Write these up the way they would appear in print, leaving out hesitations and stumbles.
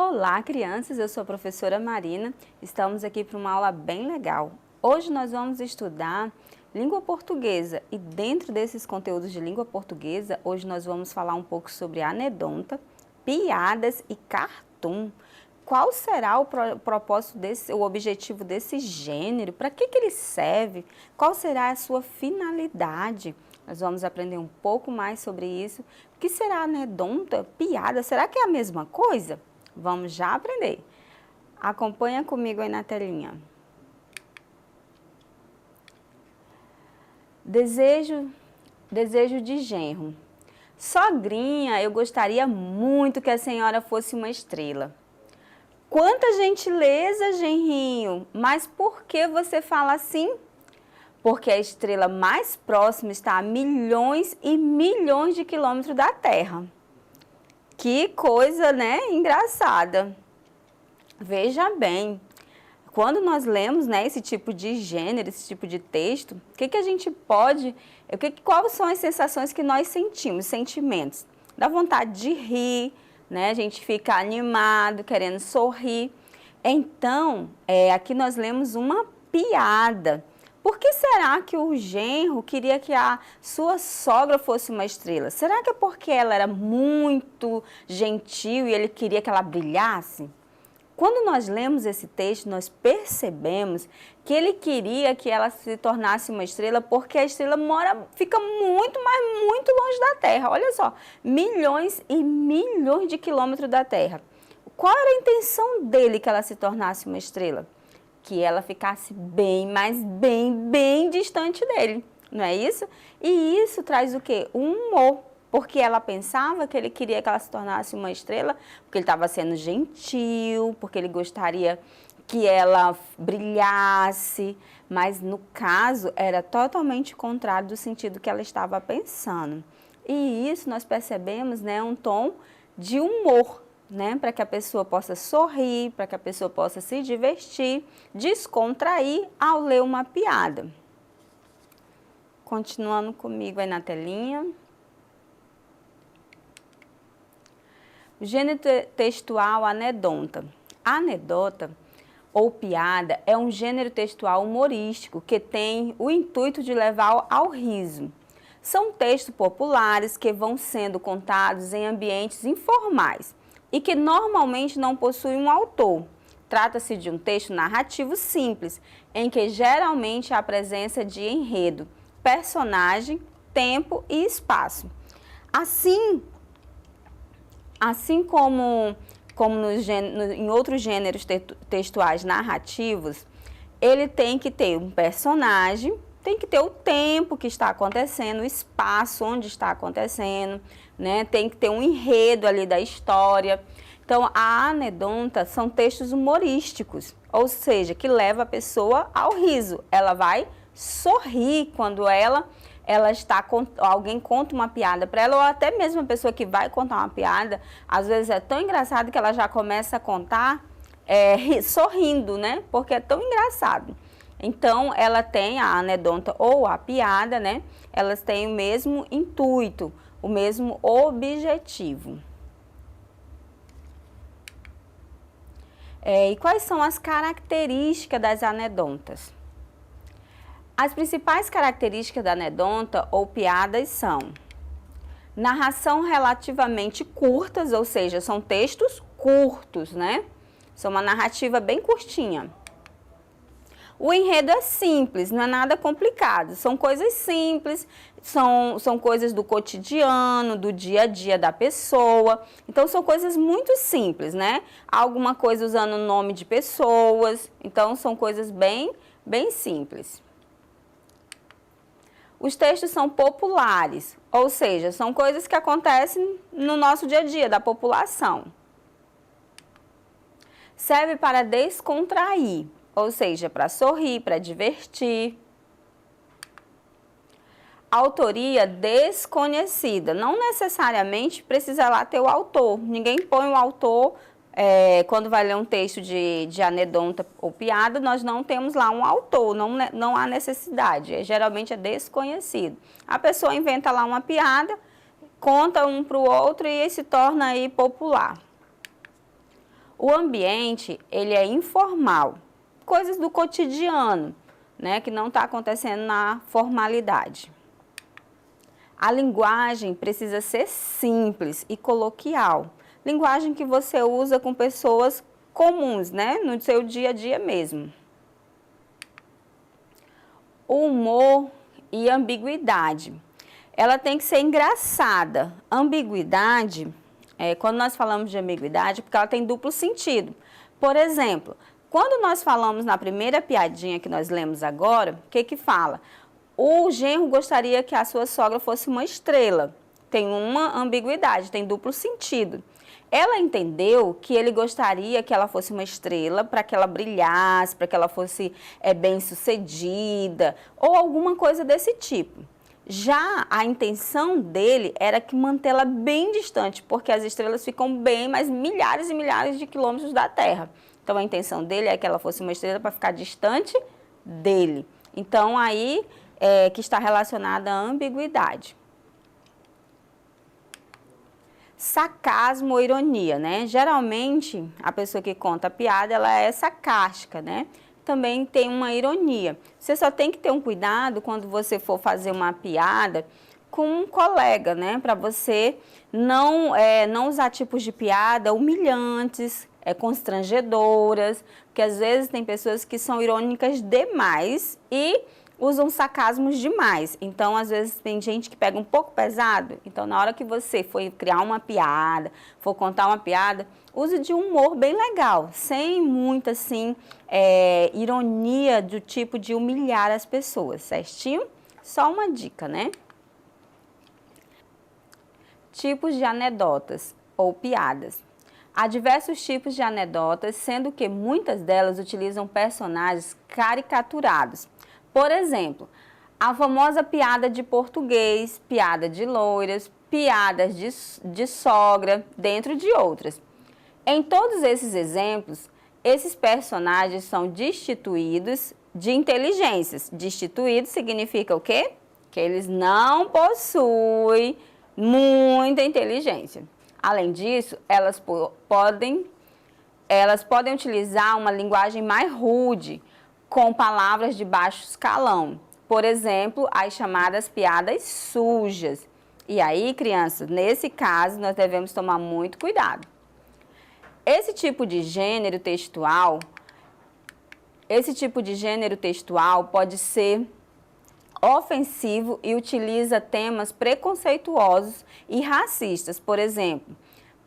Olá, crianças! Eu sou a professora Marina. Estamos aqui para uma aula bem legal. Hoje nós vamos estudar língua portuguesa e dentro desses conteúdos de língua portuguesa, hoje nós vamos falar um pouco sobre anedonta, piadas e cartoon. Qual será o propósito o objetivo desse gênero? Para que ele serve? Qual será a sua finalidade? Nós vamos aprender um pouco mais sobre isso. O que será anedonta, piada? Será que é a mesma coisa? Vamos já aprender. Acompanha comigo aí na telinha. Desejo de genro. Sogrinha, eu gostaria muito que a senhora fosse uma estrela. Quanta gentileza, genrinho, mas por que você fala assim? Porque a estrela mais próxima está a milhões e milhões de quilômetros da Terra. Que coisa, né? Engraçada. Veja bem, quando nós lemos, né, esse tipo de gênero, esse tipo de texto, o que a gente pode, quais são as sensações que nós sentimos, sentimentos? Dá vontade de rir, né? A gente fica animado, querendo sorrir. Então, aqui nós lemos uma piada. Por que será que o genro queria que a sua sogra fosse uma estrela? Será que é porque ela era muito gentil e ele queria que ela brilhasse? Quando nós lemos esse texto, nós percebemos que ele queria que ela se tornasse uma estrela porque a estrela fica muito, mas muito longe da Terra. Olha só, milhões e milhões de quilômetros da Terra. Qual era a intenção dele que ela se tornasse uma estrela? Que ela ficasse bem, mas bem distante dele, não é isso? E isso traz o quê? Um humor, porque ela pensava que ele queria que ela se tornasse uma estrela, porque ele estava sendo gentil, porque ele gostaria que ela brilhasse, mas no caso era totalmente contrário do sentido que ela estava pensando. E isso nós percebemos, né, um tom de humor, né, para que a pessoa possa sorrir, para que a pessoa possa se divertir, descontrair ao ler uma piada. Continuando comigo aí na telinha. O gênero textual anedonta. Anedota ou piada é um gênero textual humorístico que tem o intuito de levar ao riso. São textos populares que vão sendo contados em ambientes informais e que normalmente não possuem um autor. Trata-se de um texto narrativo simples, em que geralmente há a presença de enredo, personagem, tempo e espaço. Assim como em outros gêneros textuais narrativos, ele tem que ter um personagem, tem que ter o tempo que está acontecendo, o espaço onde está acontecendo, né? Tem que ter um enredo ali da história. Então, a anedonta são textos humorísticos, ou seja, que leva a pessoa ao riso. Ela vai sorrir quando alguém conta uma piada para ela, ou até mesmo a pessoa que vai contar uma piada, às vezes é tão engraçado que ela já começa a contar sorrindo, né? Porque é tão engraçado. Então, ela tem a anedonta ou a piada, né? Elas têm o mesmo intuito, o mesmo objetivo. E quais são as características das anedontas? As principais características da anedonta ou piadas são narração relativamente curtas, ou seja, são textos curtos, né? São uma narrativa bem curtinha. O enredo é simples, não é nada complicado, são coisas simples, são coisas do cotidiano, do dia a dia da pessoa, então são coisas muito simples, né? Alguma coisa usando o nome de pessoas, então são coisas bem simples. Os textos são populares, ou seja, são coisas que acontecem no nosso dia a dia, da população. Serve para descontrair, ou seja, para sorrir, para divertir. Autoria desconhecida. Não necessariamente precisa lá ter o autor. Ninguém põe o autor, quando vai ler um texto de anedonta ou piada, nós não temos lá um autor, não há necessidade. Geralmente é desconhecido. A pessoa inventa lá uma piada, conta um para o outro e se torna aí popular. O ambiente, ele é informal, coisas do cotidiano, né, que não está acontecendo na formalidade. A linguagem precisa ser simples e coloquial, linguagem que você usa com pessoas comuns, né, no seu dia a dia mesmo. O humor e ambiguidade. Ela tem que ser engraçada. Ambiguidade, quando nós falamos de ambiguidade, porque ela tem duplo sentido. Por exemplo, quando nós falamos na primeira piadinha que nós lemos agora, o que que fala? O genro gostaria que a sua sogra fosse uma estrela. Tem uma ambiguidade, tem duplo sentido. Ela entendeu que ele gostaria que ela fosse uma estrela para que ela brilhasse, para que ela fosse bem-sucedida ou alguma coisa desse tipo. Já a intenção dele era que mantê-la bem distante, porque as estrelas ficam bem, mas milhares e milhares de quilômetros da Terra. Então a intenção dele é que ela fosse uma estrela para ficar distante dele. Então aí que está relacionada à ambiguidade. Sarcasmo ou ironia, né? Geralmente, a pessoa que conta a piada, ela é sarcástica, né? Também tem uma ironia. Você só tem que ter um cuidado quando você for fazer uma piada com um colega, né? Para você não usar tipos de piada humilhantes, constrangedoras, porque às vezes tem pessoas que são irônicas demais e usam sarcasmos demais. Então, às vezes, tem gente que pega um pouco pesado. Então, na hora que você for criar uma piada, for contar uma piada, use de um humor bem legal, sem muita, assim, ironia do tipo de humilhar as pessoas, certinho? Só uma dica, né? Tipos de anedotas ou piadas. Há diversos tipos de anedotas, sendo que muitas delas utilizam personagens caricaturados. Por exemplo, a famosa piada de português, piada de loiras, piadas de sogra, dentre de outras. Em todos esses exemplos, esses personagens são destituídos de inteligências. Destituídos significa o quê? Que eles não possuem muita inteligência. Além disso, elas podem utilizar uma linguagem mais rude, com palavras de baixo escalão. Por exemplo, as chamadas piadas sujas. E aí, crianças, nesse caso, nós devemos tomar muito cuidado. Esse tipo de gênero textual pode ser ofensivo e utiliza temas preconceituosos e racistas. Por exemplo,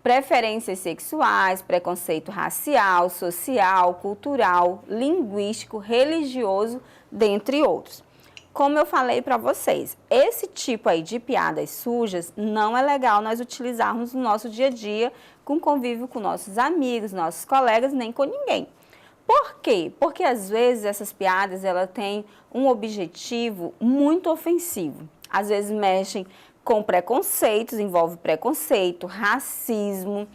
preferências sexuais, preconceito racial, social, cultural, linguístico, religioso, dentre outros. Como eu falei para vocês, esse tipo aí de piadas sujas não é legal nós utilizarmos no nosso dia a dia, com convívio com nossos amigos, nossos colegas, nem com ninguém. Por quê? Porque às vezes essas piadas elas têm um objetivo muito ofensivo. Às vezes mexem com preconceitos, envolve preconceito, racismo,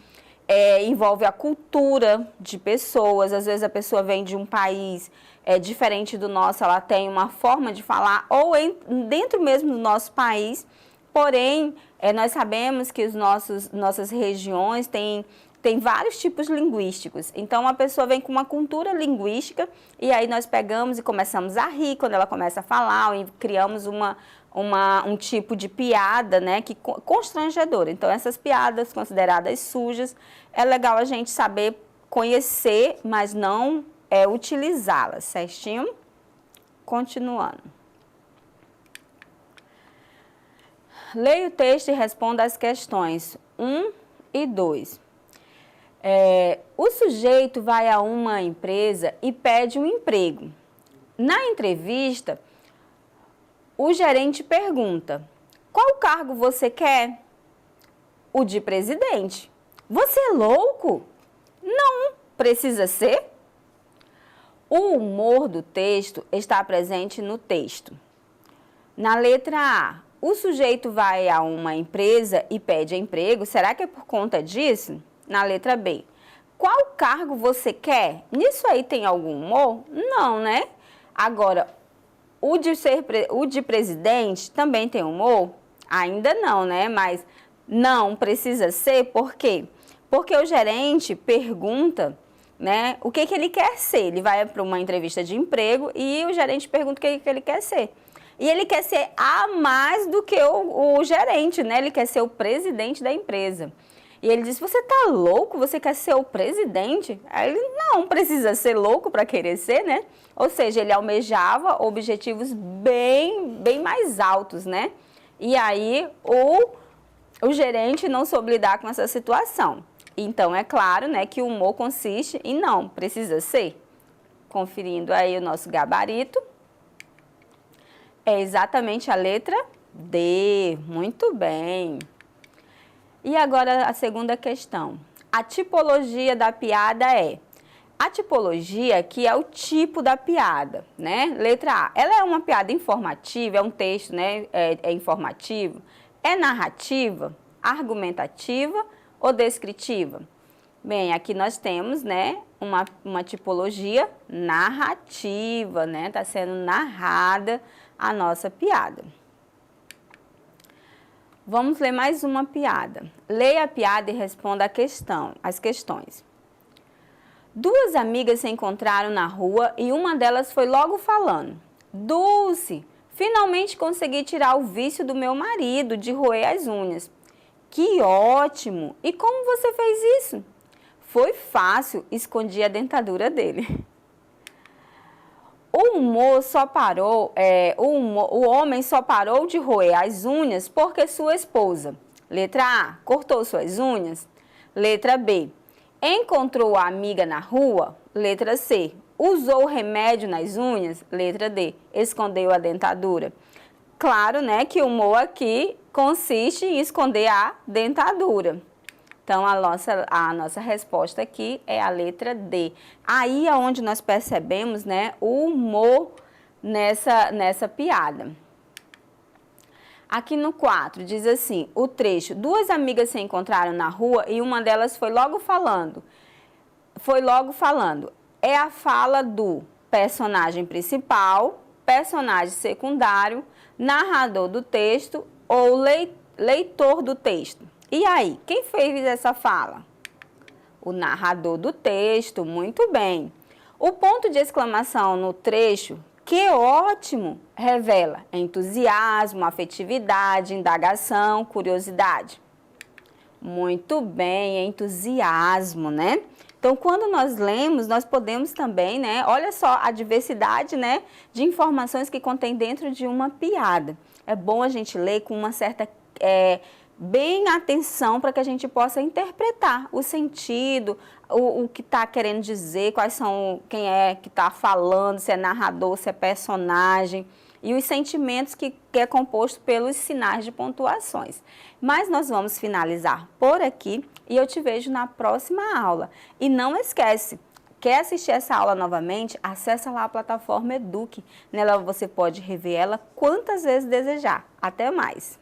envolve a cultura de pessoas. Às vezes a pessoa vem de um país diferente do nosso, ela tem uma forma de falar, ou dentro mesmo do nosso país, porém, nós sabemos que nossas regiões têm vários tipos linguísticos. Então, a pessoa vem com uma cultura linguística e aí nós pegamos e começamos a rir quando ela começa a falar, e criamos um tipo de piada, né, constrangedora. Então, essas piadas consideradas sujas, é legal a gente saber conhecer, mas não utilizá-las, certinho? Continuando. Leia o texto e responda as questões 1 e 2. O sujeito vai a uma empresa e pede um emprego. Na entrevista, o gerente pergunta: qual cargo você quer? O de presidente. Você é louco? Não, precisa ser. O humor do texto está presente no texto. Na letra A, o sujeito vai a uma empresa e pede emprego. Será que é por conta disso? Na letra B, qual cargo você quer? Nisso aí tem algum humor? Não, né? Agora, o de presidente também tem humor? Ainda não, né? Mas não precisa ser, por quê? Porque o gerente pergunta, né, o que ele quer ser. Ele vai para uma entrevista de emprego e o gerente pergunta o que ele quer ser. E ele quer ser a mais do que o gerente, né? Ele quer ser o presidente da empresa. E ele diz, você tá louco? Você quer ser o presidente? Aí ele, não precisa ser louco para querer ser, né? Ou seja, ele almejava objetivos bem mais altos, né? E aí o gerente não soube lidar com essa situação. Então, é claro, né, que o humor consiste em não precisa ser. Conferindo aí o nosso gabarito. É exatamente a letra D. Muito bem. E agora a segunda questão. A tipologia da piada é... A tipologia, que é o tipo da piada, né? Letra A. Ela é uma piada informativa, é um texto, né? É informativo. É narrativa, argumentativa ou descritiva? Bem, aqui nós temos, né, uma tipologia narrativa, né? Está sendo narrada a nossa piada. Vamos ler mais uma piada. Leia a piada e responda as questões. Duas amigas se encontraram na rua e uma delas foi logo falando. Dulce, finalmente consegui tirar o vício do meu marido de roer as unhas. Que ótimo! E como você fez isso? Foi fácil, escondi a dentadura dele. O homem só parou de roer as unhas porque sua esposa, letra A, cortou suas unhas. Letra B, encontrou a amiga na rua. Letra C, usou remédio nas unhas. Letra D, escondeu a dentadura. Claro, né, que o humor aqui consiste em esconder a dentadura. Então, a nossa resposta aqui é a letra D. Aí é onde nós percebemos, né, o humor nessa piada. Aqui no 4 diz assim, o trecho, duas amigas se encontraram na rua e uma delas foi logo falando. É a fala do personagem principal, personagem secundário, narrador do texto ou leitor do texto. E aí, quem fez essa fala? O narrador do texto, muito bem. O ponto de exclamação no trecho, que ótimo, revela entusiasmo, afetividade, indagação, curiosidade. Muito bem, entusiasmo, né? Então, quando nós lemos, nós podemos também, né? Olha só a diversidade, né, de informações que contém dentro de uma piada. É bom a gente ler com uma certa... bem atenção para que a gente possa interpretar o sentido, o que está querendo dizer, quem é que está falando, se é narrador, se é personagem, e os sentimentos que é composto pelos sinais de pontuações. Mas nós vamos finalizar por aqui e eu te vejo na próxima aula. E não esquece, quer assistir essa aula novamente? Acesse lá a plataforma Eduque. Nela você pode rever ela quantas vezes desejar. Até mais!